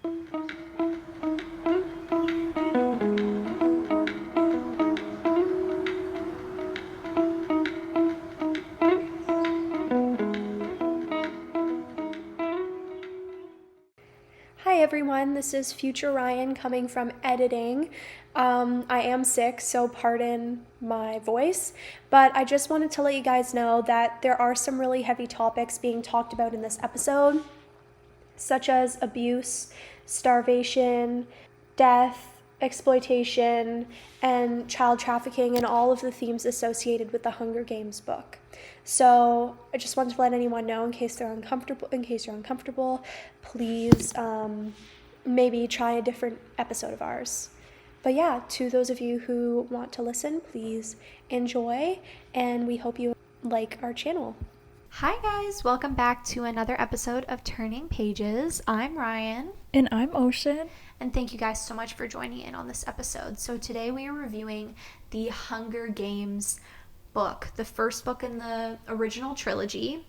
Hi everyone, this is future Ryan coming from editing. I am sick, so pardon my voice, but I just wanted to let you guys know that there are some really heavy topics being talked about in this episode, such as abuse, starvation, death, exploitation, and child trafficking, and all of the themes associated with the Hunger Games book. So I just wanted to let anyone know in case you're uncomfortable, please maybe try a different episode of ours. But yeah, to those of you who want to listen, please enjoy, and we hope you like our channel. Hi guys, welcome back to another episode of Turning Pages. I'm Ryan. And I'm Ocean. And thank you guys so much for joining in on this episode. So today we are reviewing the Hunger Games book, the first book in the original trilogy.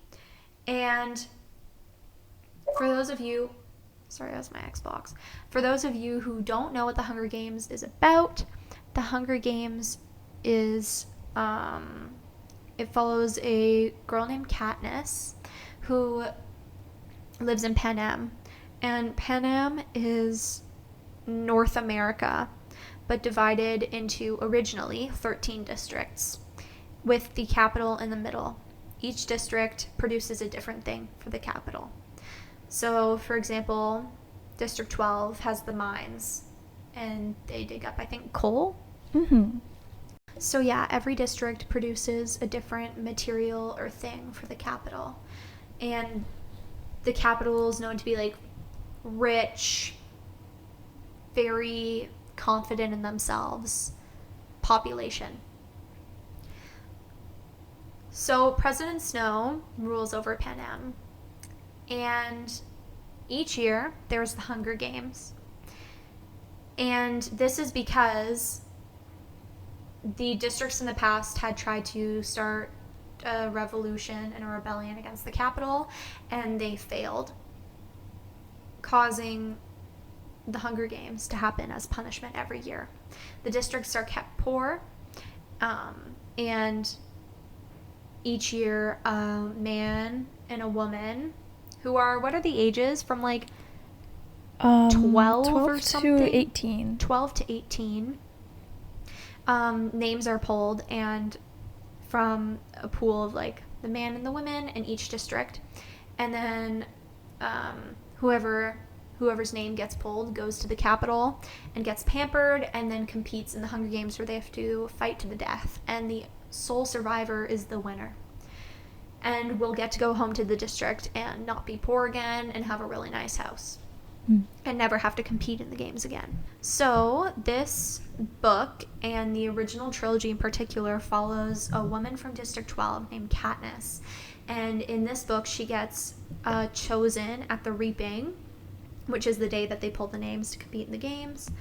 And for those of you, sorry, that was my Xbox. For those of you who don't know what the Hunger Games is about, the Hunger Games is, it follows a girl named Katniss who lives in Panem. And Panem is North America, but divided into originally 13 districts, with the capital in the middle. Each district produces a different thing for the capital. So, for example, District 12 has the mines, and they dig up, I think, coal? Mm-hmm. So yeah, every district produces a different material or thing for the capital. And the capital is known to be, like, rich, very confident in themselves population. So President Snow rules over Panem, and each year there's the Hunger Games. And this is because the districts in the past had tried to start a revolution and a rebellion against the capital, and they failed, causing the Hunger Games to happen as punishment every year. The districts are kept poor, and each year a man and a woman who are, what are the ages? From like 12 or something? to 18. 12 to 18. Names are pulled, and from a pool of like the man and the women in each district, and then whoever's name gets pulled goes to the capital and gets pampered, and then competes in the Hunger Games where they have to fight to the death, and the sole survivor is the winner, and will get to go home to the district and not be poor again and have a really nice house and never have to compete in the games again. So this book, and the original trilogy in particular, follows a woman from District 12 named Katniss, and in this book she gets chosen at the reaping, which is the day that they pull the names to compete in the games.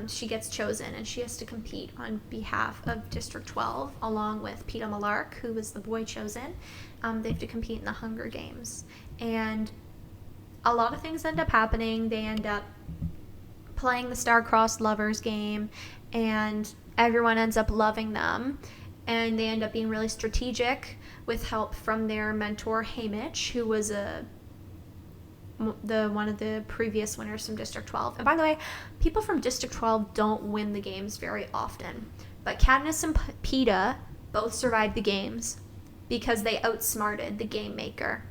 She gets chosen, and she has to compete on behalf of District 12 along with Peeta Malark, who was the boy chosen. They have to compete in the Hunger Games, and a lot of things end up happening. They end up playing the star-crossed lovers game, and everyone ends up loving them, and they end up being really strategic with help from their mentor Haymitch, who was one of the previous winners from District 12. And by the way, people from District 12 don't win the games very often, but Katniss and Peeta both survived the games because they outsmarted the game maker.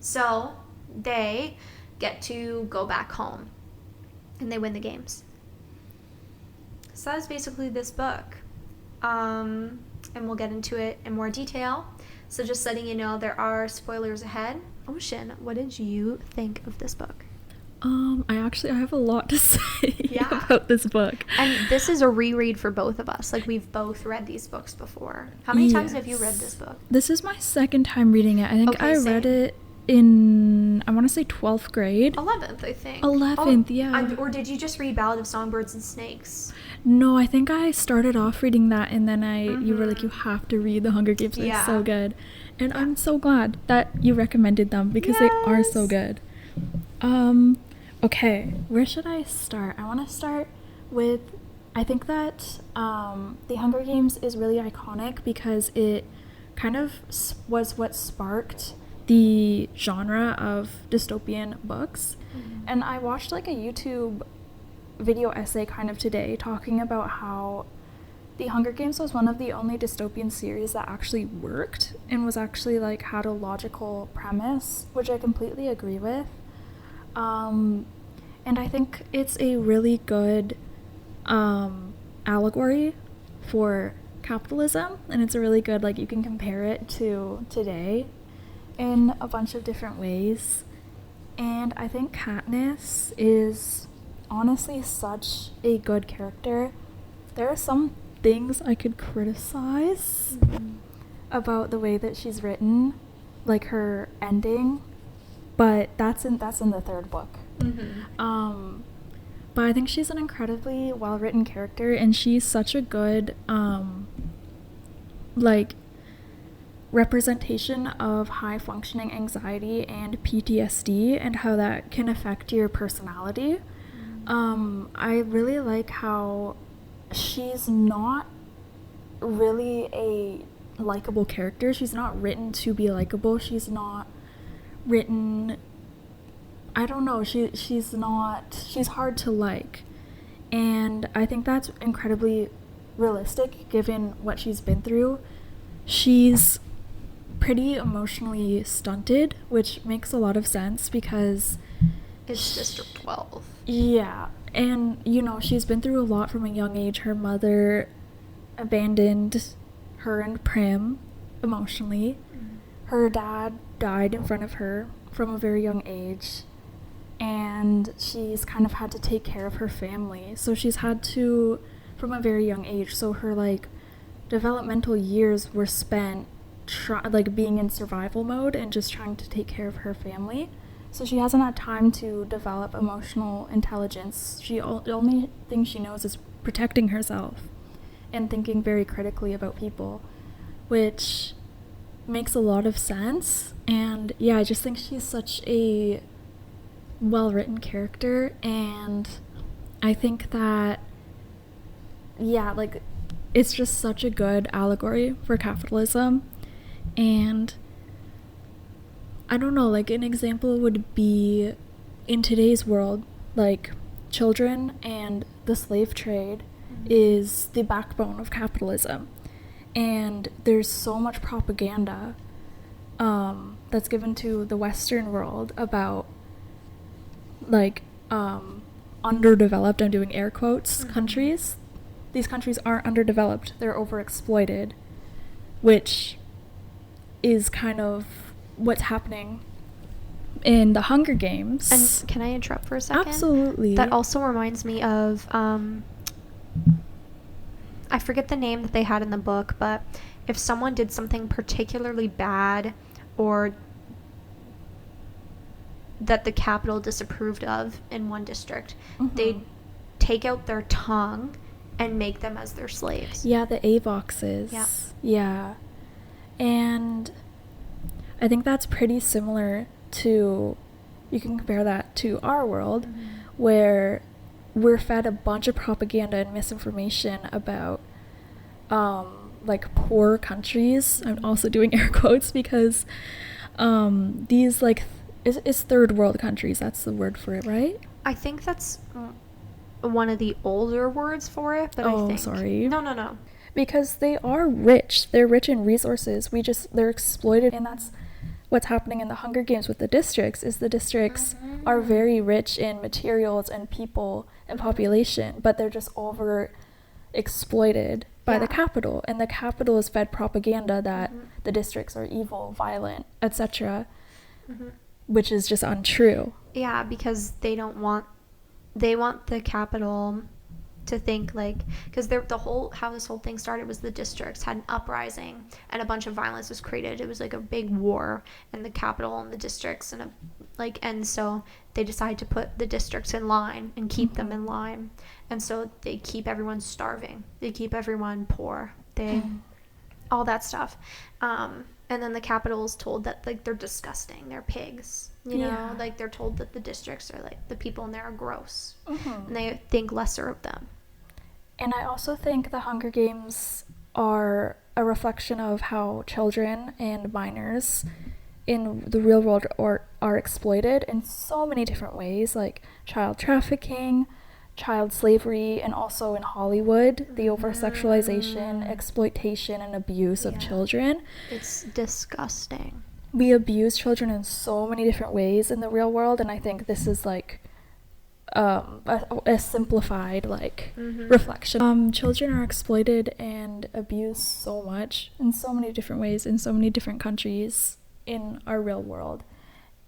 So they get to go back home, and they win the games. So that's basically this book, and we'll get into it in more detail. So just letting you know, there are spoilers ahead. Ocean, what did you think of this book? I have a lot to say about this book. And this is a reread for both of us. Like, we've both read these books before. How many times have you read this book? This is my second time reading it. I think I read it in, I want to say 12th grade. 11th, I think. 11th, yeah. Or did you just read Ballad of Songbirds and Snakes? No, I think I started off reading that, and then you were like, you have to read The Hunger Games. It's so good. And I'm so glad that you recommended them, because they are so good. Okay, where should I start? I want to start with, I think that The Hunger Games is really iconic because it kind of was what sparked the genre of dystopian books. And I watched like a YouTube video essay kind of today talking about how The Hunger Games was one of the only dystopian series that actually worked and was actually like had a logical premise, which I completely agree with. And I think it's a really good allegory for capitalism, and it's a really good, like, you can compare it to today in a bunch of different ways. And I think Katniss is honestly such a good character. There are some things I could criticize about the way that she's written, like her ending, but that's in the third book. But I think she's an incredibly well-written character, and she's such a good like representation of high-functioning anxiety and PTSD and how that can affect your personality. I really like how she's not really a likable character. She's not written to be likable. She's not written, I don't know, she's hard to like. And I think that's incredibly realistic given what she's been through. She's pretty emotionally stunted, which makes a lot of sense because It's District 12. Yeah, and you know, she's been through a lot from a young age. Her mother abandoned her and Prim emotionally. Her dad died in front of her from a very young age, and she's kind of had to take care of her family. So she's had to, from a very young age, so her like developmental years were spent like being in survival mode and just trying to take care of her family. So she hasn't had time to develop emotional intelligence. The only thing she knows is protecting herself and thinking very critically about people, which makes a lot of sense. And yeah, I just think she's such a well-written character, and I think that, yeah, like, it's just such a good allegory for capitalism. And I don't know, like, an example would be in today's world, like, children and the slave trade is the backbone of capitalism. And there's so much propaganda that's given to the Western world about, like, underdeveloped, I'm doing air quotes, countries. These countries aren't underdeveloped, they're overexploited, which is kind of what's happening in the Hunger Games. And can I interrupt for a second? Absolutely. That also reminds me of, I forget the name that they had in the book, but if someone did something particularly bad or that the capital disapproved of in one district, they'd take out their tongue and make them as their slaves. Yeah, the Avoxes. Yeah. Yeah. And I think that's pretty similar to, you can compare that to our world, where we're fed a bunch of propaganda and misinformation about like poor countries. I'm also doing air quotes because these like it's third world countries, that's the word for it, right? I think that's one of the older words for it, but I think... sorry. No. Because they are rich. They're rich in resources. They're exploited, and that's what's happening in the Hunger Games with the districts, is the districts are very rich in materials and people and population, but they're just over exploited by the capital, and the capital is fed propaganda that the districts are evil, violent, etc., which is just untrue. Yeah, because they want the capital to think, like, because how this whole thing started was the districts had an uprising and a bunch of violence was created. It was like a big war in the capital and the districts, and so they decided to put the districts in line and keep them in line, and so they keep everyone starving, they keep everyone poor, all that stuff, and then the capital is told that, like, they're disgusting, they're pigs, You know, Yeah. like they're told that the districts are like the people in there are gross, Mhm. and they think lesser of them. And I also think the Hunger Games are a reflection of how children and minors in the real world are exploited in so many different ways, like child trafficking, child slavery, and also in Hollywood, the over-sexualization, exploitation, and abuse of Yeah. children. It's disgusting. We abuse children in so many different ways in the real world, and I think this is like a simplified like reflection. Children are exploited and abused so much in so many different ways in so many different countries in our real world.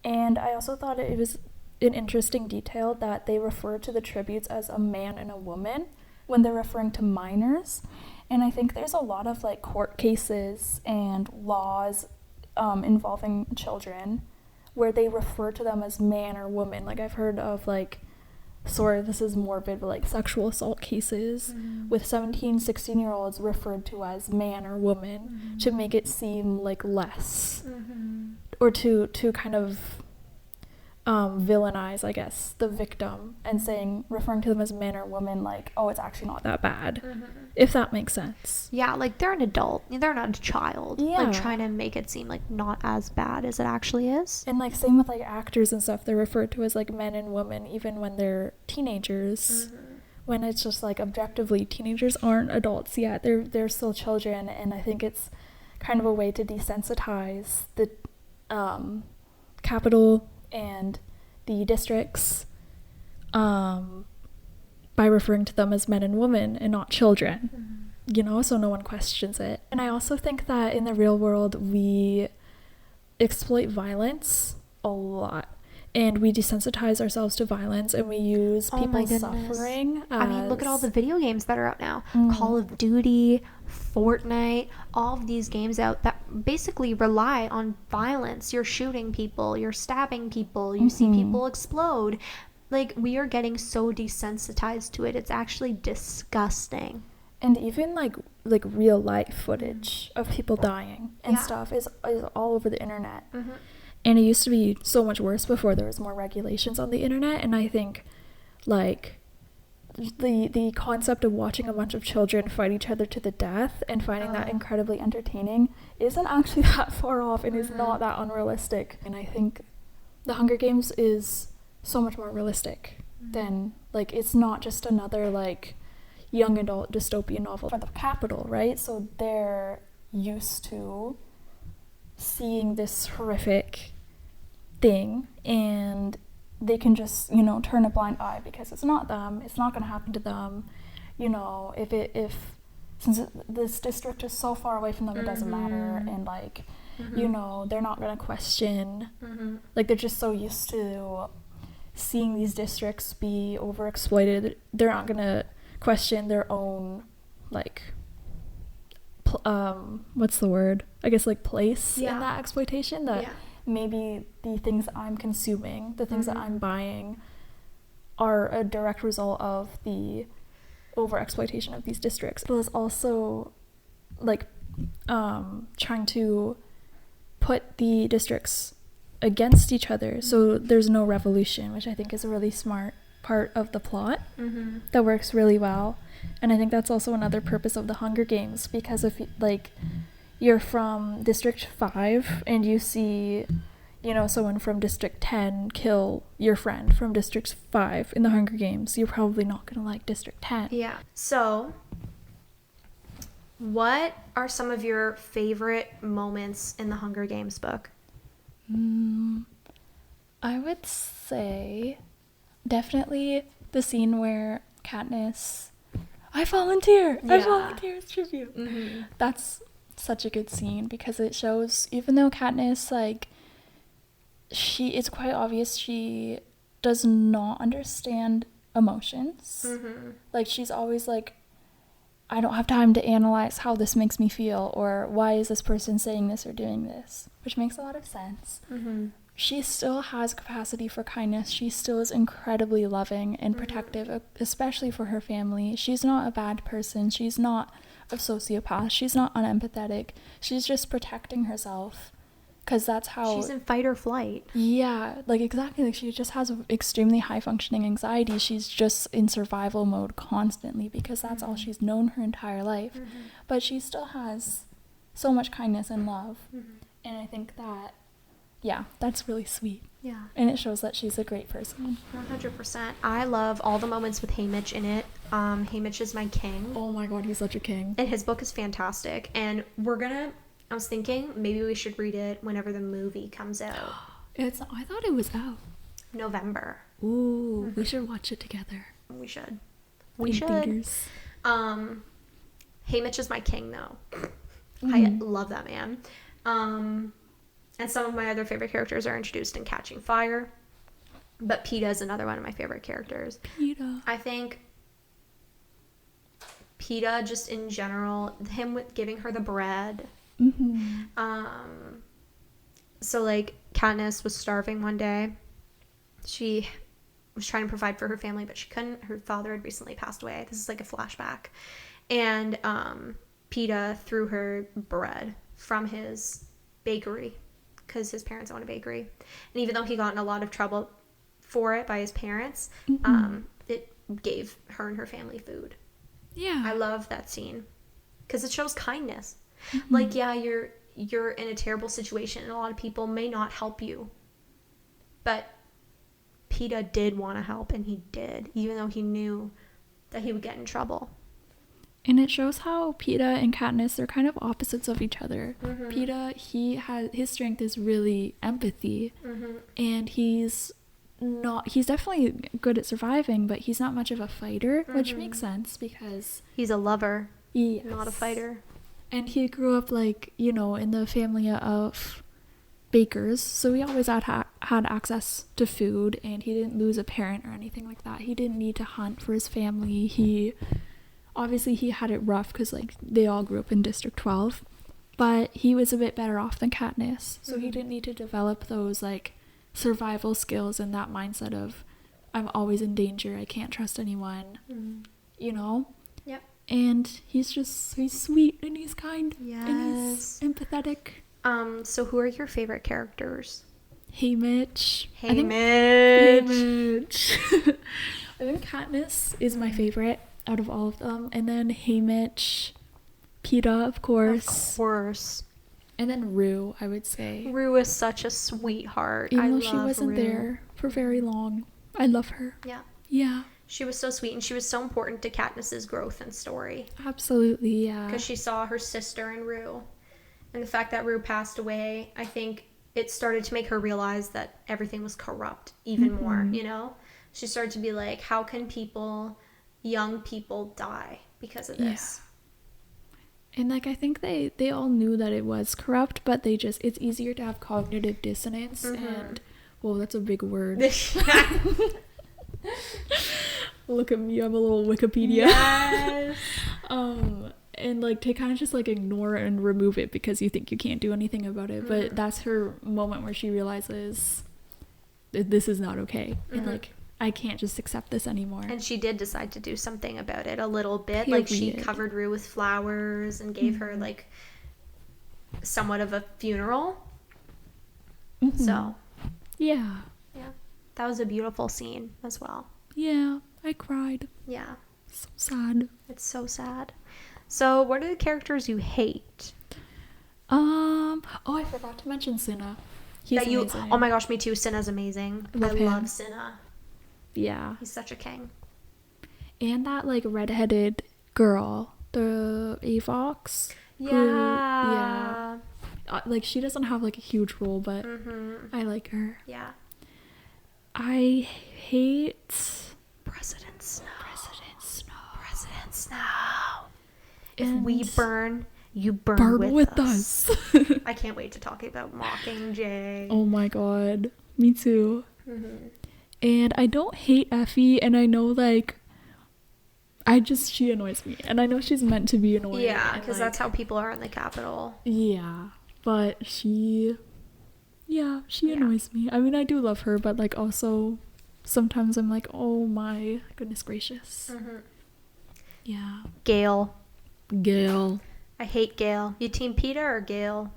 And I also thought it was an interesting detail that they refer to the tributes as a man and a woman when they're referring to minors. And I think there's a lot of like court cases and laws involving children where they refer to them as man or woman. Like I've heard of like, sorry, this is morbid, but like sexual assault cases with 16-year-olds referred to as man or woman to make it seem like less or to kind of villainize, I guess, the victim and referring to them as man or woman, like, oh, it's actually not that bad, if that makes sense. Yeah, like they're an adult. They're not a child. Yeah. Like trying to make it seem like not as bad as it actually is. And like same with like actors and stuff, they're referred to as like men and women even when they're teenagers. When it's just like objectively teenagers aren't adults yet. They're still children, and I think it's kind of a way to desensitize the capital and the districts by referring to them as men and women and not children, you know, so no one questions it. And I also think that in the real world we exploit violence a lot, and we desensitize ourselves to violence, and we use people's suffering as... I mean, look at all the video games that are out now. Call of Duty, Fortnite, all of these games out that basically rely on violence. You're shooting people, you're stabbing people, you see people explode. Like, we are getting so desensitized to it. It's actually disgusting. And even like real life footage of people dying and stuff is all over the internet. And it used to be so much worse before there was more regulations on the internet. And I think like the concept of watching a bunch of children fight each other to the death and finding that incredibly entertaining isn't actually that far off and is not that unrealistic. And I think the Hunger Games is so much more realistic than, like, it's not just another like young adult dystopian novel for the capital, right? So they're used to seeing this horrific thing, and they can just, you know, turn a blind eye because it's not them, it's not going to happen to them, you know, since this district is so far away from them, it doesn't matter, and like, you know, they're not going to question, like, they're just so used to seeing these districts be overexploited, they're not going to question their own, like, what's the word? I guess like place in that exploitation, that maybe the things I'm consuming, the things that I'm buying are a direct result of the overexploitation of these districts. It was also like trying to put the districts against each other so there's no revolution, which I think is a really smart part of the plot that works really well. And I think that's also another purpose of the Hunger Games, because if like you're from District 5 and you see, you know, someone from District 10 kill your friend from District 5 in the Hunger Games, you're probably not gonna like District 10. Yeah. So, what are some of your favorite moments in the Hunger Games book? I would say definitely the scene where Katniss, I volunteer as tribute. That's such a good scene because it shows, even though Katniss, like, it's quite obvious she does not understand emotions. Like, she's always like, I don't have time to analyze how this makes me feel, or why is this person saying this or doing this, which makes a lot of sense. She still has capacity for kindness. She still is incredibly loving and protective, especially for her family. She's not a bad person. She's not a sociopath. She's not unempathetic. She's just protecting herself because that's how She's in fight or flight. yeah, like exactly, like she just has extremely high functioning anxiety. She's just in survival mode constantly because that's all she's known her entire life. But she still has so much kindness and love, and I think that, yeah, that's really sweet. Yeah. And it shows that she's a great person. 100%. I love all the moments with Haymitch in it. Haymitch is my king. Oh my god, he's such a king. And his book is fantastic. And I was thinking maybe we should read it whenever the movie comes out. I thought it was out. November. Ooh, we should watch it together. We should. In theaters. Haymitch is my king, though. I love that man. And some of my other favorite characters are introduced in Catching Fire. But Peeta is another one of my favorite characters. Peeta. I think Peeta, just in general, him with giving her the bread. So, like, Katniss was starving one day. She was trying to provide for her family, but she couldn't. Her father had recently passed away. This is like a flashback. And Peeta threw her bread from his bakery because his parents own a bakery. And even though he got in a lot of trouble for it by his parents, it gave her and her family food. Yeah. I love that scene because it shows kindness. Like, yeah, you're in a terrible situation and a lot of people may not help you. But Peeta did want to help, and he did, even though he knew that he would get in trouble. And it shows how Peeta and Katniss are kind of opposites of each other. Peeta, his strength is really empathy, and he's definitely good at surviving, but he's not much of a fighter, which makes sense because He's a lover, yes. not a fighter. And he grew up, like, you know, in the family of bakers, so he always had access to food, and he didn't lose a parent or anything like that. He didn't need to hunt for his family. Obviously he had it rough because, like, they all grew up in District 12, but he was a bit better off than Katniss, so he didn't need to develop those, like, survival skills and that mindset of, I'm always in danger, I can't trust anyone, you know? Yep. And he's sweet and he's kind and he's Yes. empathetic. So who are your favorite characters? Haymitch. Haymitch. I think Katniss is my favorite out of all of them, and then Haymitch, Peeta, of course, and then Rue, I would say. Rue is such a sweetheart. Even I though love she wasn't Rue. there for very long, I love her. Yeah. Yeah. She was so sweet, and she was so important to Katniss's growth and story. Absolutely, yeah. Because she saw her sister in Rue. And the fact that Rue passed away, I think it started to make her realize that everything was corrupt even more, you know? She started to be like, how can young people die because of this? And, like, I think they all knew that it was corrupt, but it's easier to have cognitive dissonance, and, whoa, that's a big word. Look at me, I'm a little Wikipedia. Yes. And, like, to kind of just, like, ignore and remove it because you think you can't do anything about it. But that's her moment where she realizes that this is not okay. And, like, I can't just accept this anymore. And she did decide to do something about it a little bit. Like, she covered Rue with flowers and gave her, like, somewhat of a funeral. So. Yeah. Yeah. That was a beautiful scene as well. Yeah. I cried. Yeah. So sad. It's so sad. So, what are the characters you hate? Oh, I forgot to mention Cinna. He's amazing. Oh my gosh, me too. Cinna's amazing. I love Cinna. Yeah. He's such a king. And that, like, redheaded girl, the Avox. Yeah. Like, she doesn't have, like, a huge role, but I like her. Yeah. I hate President Snow. And if we burn, you burn with us. I can't wait to talk about Mockingjay. Oh my god. Me too. And I don't hate Effie, and I know, like, she annoys me. And I know she's meant to be annoying. Yeah, because that's how people are in the Capitol. Yeah. But she annoys me. I mean, I do love her, but, like, also sometimes I'm like, oh my goodness gracious. Yeah. Gale. Gale. I hate Gale. You team Peeta or Gale?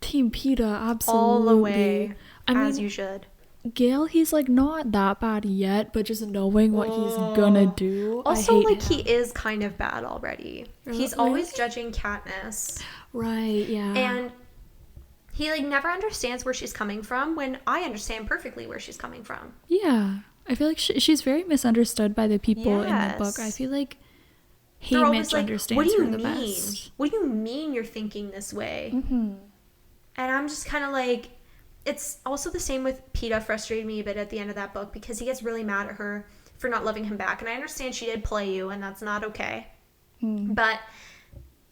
Team Peeta, absolutely. All the way, I you should. Gale, he's like not that bad yet, but just knowing what he's gonna do, also, I hate like, him. he is kind of bad already. He's always judging Katniss. Right, yeah. And he, like, never understands where she's coming from, when I understand perfectly where she's coming from. Yeah. I feel like she's very misunderstood by the people in the book. I feel like Haymitch understands her the best. What do you mean you're thinking this way? Mm-hmm. And I'm just kind of like, it's also the same with Peeta. Frustrated me a bit at the end of that book because he gets really mad at her for not loving him back. And I understand she did play you and that's not okay. But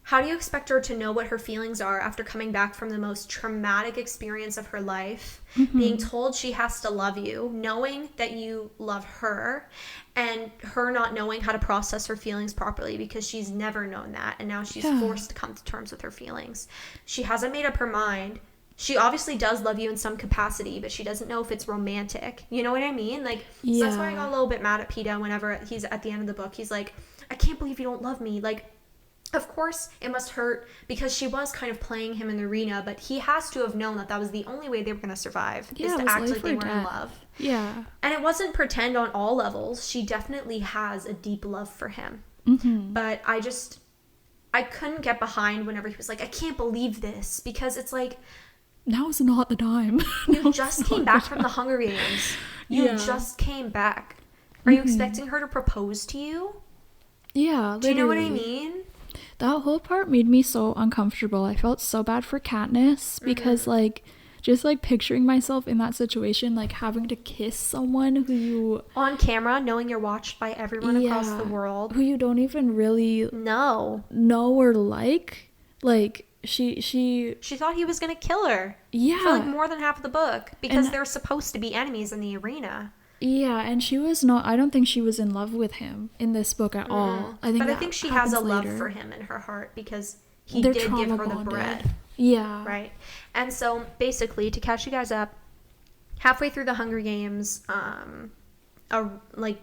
how do you expect her to know what her feelings are after coming back from the most traumatic experience of her life, being told she has to love you, knowing that you love her, and her not knowing how to process her feelings properly because she's never known that, and now she's forced to come to terms with her feelings. She hasn't made up her mind. She obviously does love you in some capacity, but she doesn't know if it's romantic. You know what I mean? Like, so that's why I got a little bit mad at Peeta whenever he's at the end of the book. He's like, I can't believe you don't love me. Like, of course it must hurt because she was kind of playing him in the arena, but he has to have known that that was the only way they were going to survive, is to act like they were in love. Yeah. And it wasn't pretend on all levels. She definitely has a deep love for him. But I couldn't get behind whenever he was like, I can't believe this, because it's like, now's not the time. You just came back from the Hunger Games. You just came back. Are you expecting her to propose to you? Yeah, literally. Do you know what I mean? That whole part made me so uncomfortable. I felt so bad for Katniss because, like, just, like, picturing myself in that situation, like, having to kiss someone who you... on camera, knowing you're watched by everyone across the world. Who you don't even really... know or like. Like, she thought he was gonna kill her. Yeah. For, like, more than half of the book. Because they're supposed to be enemies in the arena. Yeah, and she was not... I don't think she was in love with him in this book at all. I think she has a love for him in her heart because he did give her the bread. Yeah. Right. And so, basically, to catch you guys up, halfway through the Hunger Games,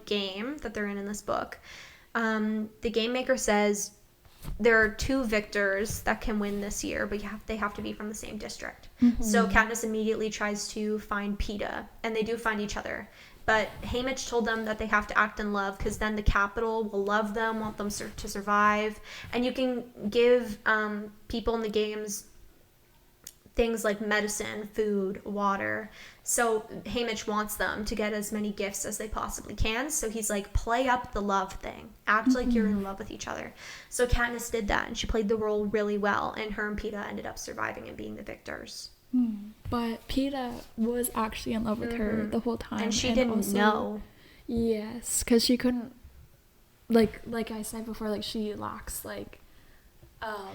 game that they're in this book, the game maker says there are 2 victors that can win this year, but they have to be from the same district. So Katniss immediately tries to find Peeta, and they do find each other. But Haymitch told them that they have to act in love because then the capital will love them, want them to survive. And you can give people in the games things like medicine, food, water. So Haymitch wants them to get as many gifts as they possibly can. So he's like, play up the love thing. Act like you're in love with each other. So Katniss did that, and she played the role really well. And her and Peeta ended up surviving and being the victors. But Peeta was actually in love with her the whole time. And she didn't know. Yes, because she couldn't, like I said before, like, she lacks, like...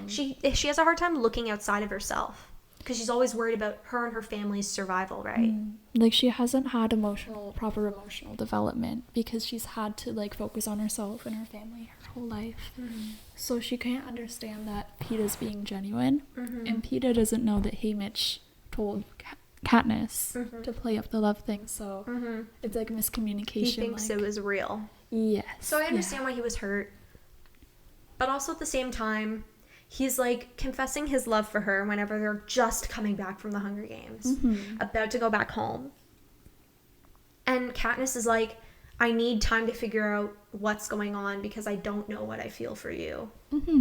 She has a hard time looking outside of herself. Because she's always worried about her and her family's survival, right? Like, she hasn't had proper emotional development because she's had to, like, focus on herself and her family her whole life. So she can't understand that Peeta's being genuine. And Peeta doesn't know that Haymitch told Katniss to play up the love thing. So it's, like, miscommunication. He thinks it was real. Yes. So I understand why he was hurt. But also at the same time, he's, like, confessing his love for her whenever they're just coming back from the Hunger Games, about to go back home. And Katniss is like, I need time to figure out what's going on because I don't know what I feel for you.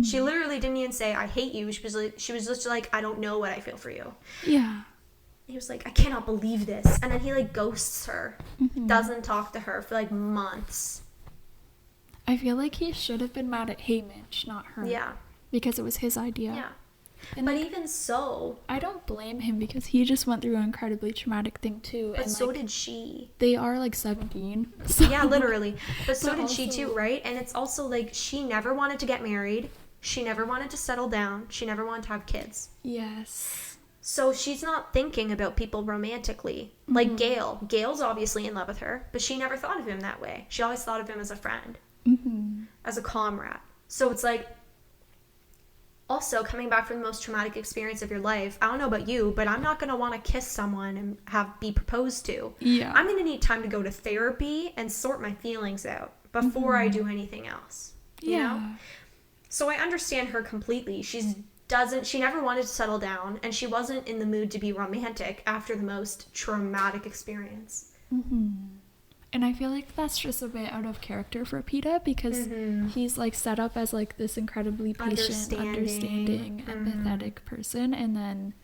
She literally didn't even say, I hate you. She was just like, I don't know what I feel for you. Yeah. He was like, I cannot believe this. And then he, like, ghosts her. Doesn't talk to her for, like, months. I feel like he should have been mad at Haymitch, not her. Yeah. Because it was his idea. Yeah. And, but like, even so... I don't blame him because he just went through an incredibly traumatic thing too. But and, so like, did she. They are, like, 17. So. Yeah, literally. But so did also... she too, right? And it's also, like, she never wanted to get married. She never wanted to settle down. She never wanted to have kids. Yes. So she's not thinking about people romantically. Like Gale. Gale's obviously in love with her, but she never thought of him that way. She always thought of him as a friend. As a comrade. So it's like... Also, coming back from the most traumatic experience of your life, I don't know about you, but I'm not going to want to kiss someone and be proposed to. Yeah. I'm going to need time to go to therapy and sort my feelings out before I do anything else. You know? So I understand her completely. She's she never wanted to settle down, and she wasn't in the mood to be romantic after the most traumatic experience. And I feel like that's just a bit out of character for Peeta, because he's like set up as like this incredibly patient, understanding, empathetic person, and then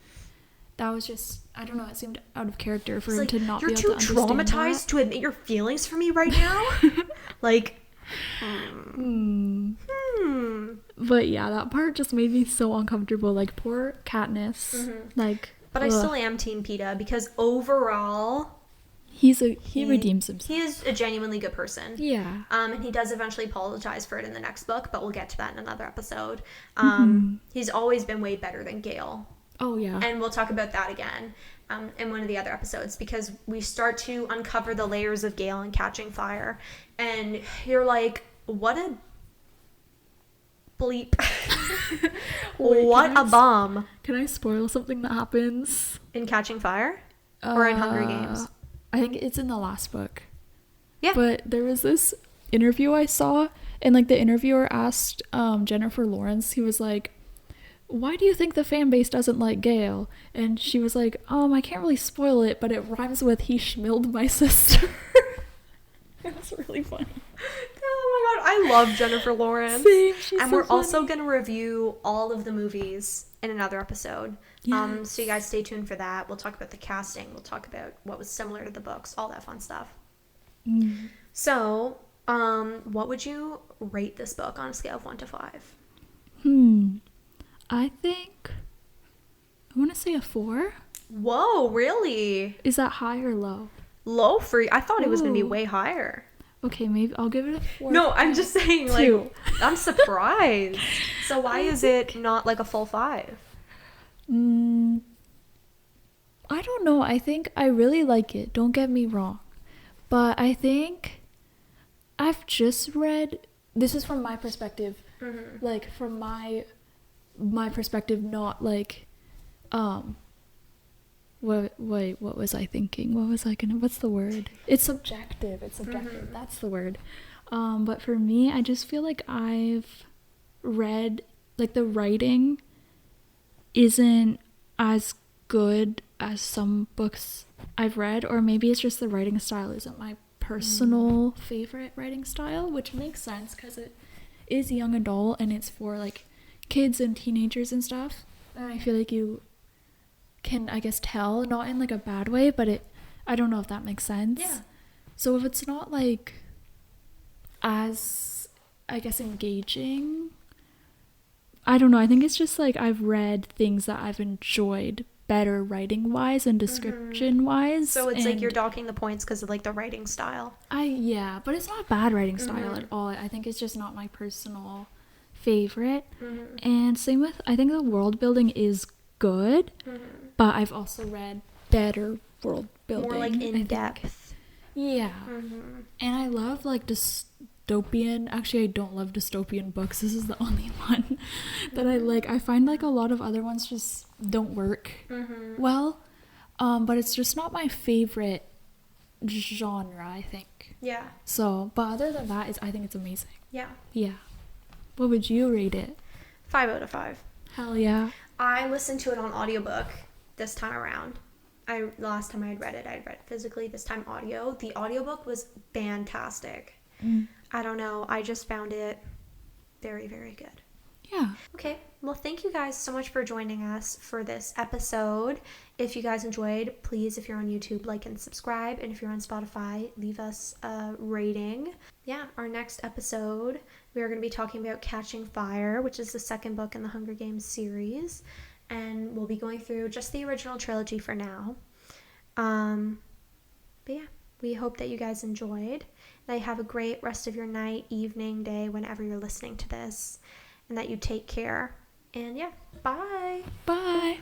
that was just, I don't know, it seemed out of character for him to not be able to understand. You're too traumatized to admit your feelings for me right now? Like, But yeah, that part just made me so uncomfortable. Like, poor Katniss. Like, but I still am Team Peeta, because overall, he redeems himself. He is a genuinely good person. Yeah. And he does eventually apologize for it in the next book, but we'll get to that in another episode. He's always been way better than Gale. Oh, yeah. And we'll talk about that again in one of the other episodes, because we start to uncover the layers of Gale and Catching Fire. And you're like, what a bleep. What a bomb. Can I spoil something that happens? In Catching Fire? Or in Hunger Games? I think it's in the last book. Yeah. But there was this interview I saw, and like the interviewer asked Jennifer Lawrence, he was like, why do you think the fan base doesn't like Gale? And she was like, I can't really spoil it, but it rhymes with he schmilled my sister. It was really funny. Oh my god, I love Jennifer Lawrence. Same, and we're also going to review all of the movies in another episode. Yes. So you guys stay tuned for that. We'll talk about the casting. We'll talk about what was similar to the books, all that fun stuff. So, what would you rate this book on a scale of 1 to 5? I think I want to say a 4. Whoa, really? Is that high or low? Low for you? I thought it was going to be way higher. Okay, maybe I'll give it a 4. No, I'm just saying, like, 2. I'm surprised. So why is it not like a full 5? I don't know. I think I really like it. Don't get me wrong. But I think I've just read, this is from my perspective, like from my perspective, not like, what was I thinking? What's the word? It's subjective. That's the word. But for me, I just feel like I've read, like, the writing isn't as good as some books I've read, or maybe it's just the writing style isn't my personal favorite writing style, which makes sense because it is young adult and it's for like kids and teenagers and stuff. And I feel like you can, I guess, tell, not in like a bad way, but I don't know if that makes sense. Yeah. So if it's not like as, I guess, engaging, I don't know. I think it's just like I've read things that I've enjoyed better writing wise and description wise. So it's like you're docking the points because of like the writing style. Yeah, but it's not bad writing style at all. I think it's just not my personal favorite. And same with, I think the world building is good, but I've also read better world building. More like in depth. Yeah. And I love like dystopian, actually I don't love dystopian books. This is the only one that I like. I find like a lot of other ones just don't work well. But it's just not my favorite genre, I think. Yeah. So, but other than that, I think it's amazing. Yeah. Yeah. What would you rate it? 5 out of 5. Hell yeah. I listened to it on audiobook this time around. The last time I had read it physically, this time audio. The audiobook was fantastic. I don't know. I just found it very, very good. Yeah. Okay. Well, thank you guys so much for joining us for this episode. If you guys enjoyed, please, if you're on YouTube, like and subscribe. And if you're on Spotify, leave us a rating. Yeah, our next episode, we are going to be talking about Catching Fire, which is the second book in the Hunger Games series. And we'll be going through just the original trilogy for now. But yeah, we hope that you guys enjoyed. That you have a great rest of your night, evening, day, whenever you're listening to this. And that you take care. And yeah, bye. Bye.